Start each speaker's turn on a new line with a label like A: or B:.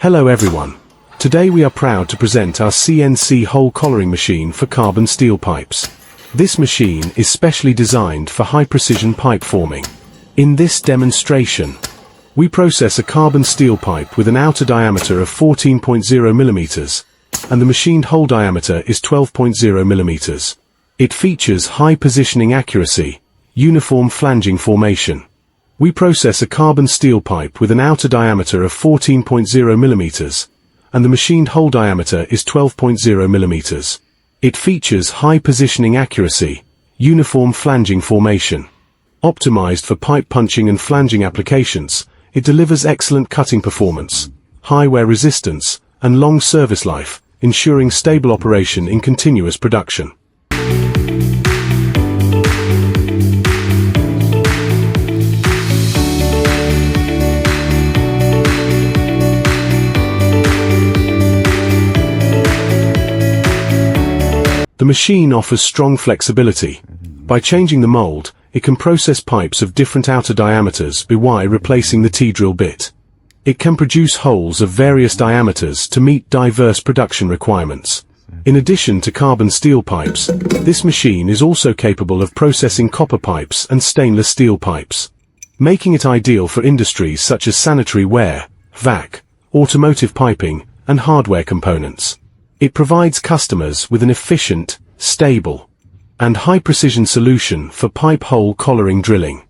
A: Hello everyone. Today we are proud to present our CNC hole collaring machine for carbon steel pipes. This machine is specially designed for high-precision pipe forming. In this demonstration, we process a carbon steel pipe with an outer diameter of 14.0 mm, and the machined hole diameter is 12.0 mm. It features high positioning accuracy, uniform flanging formation. We process a carbon steel pipe with an outer diameter of 14.0 mm, and the machined hole diameter is 12.0 mm. It features high positioning accuracy, uniform flanging formation. Optimized for pipe punching and flanging applications, it delivers excellent cutting performance, high wear resistance, and long service life, ensuring stable operation in continuous production. The machine offers strong flexibility. By changing the mold, it can process pipes of different outer diameters by replacing the T-drill bit. It can produce holes of various diameters to meet diverse production requirements. In addition to carbon steel pipes, this machine is also capable of processing copper pipes and stainless steel pipes, making it ideal for industries such as sanitary ware, vac, automotive piping, and hardware components. It provides customers with an efficient, stable, and high-precision solution for pipe hole collaring drilling.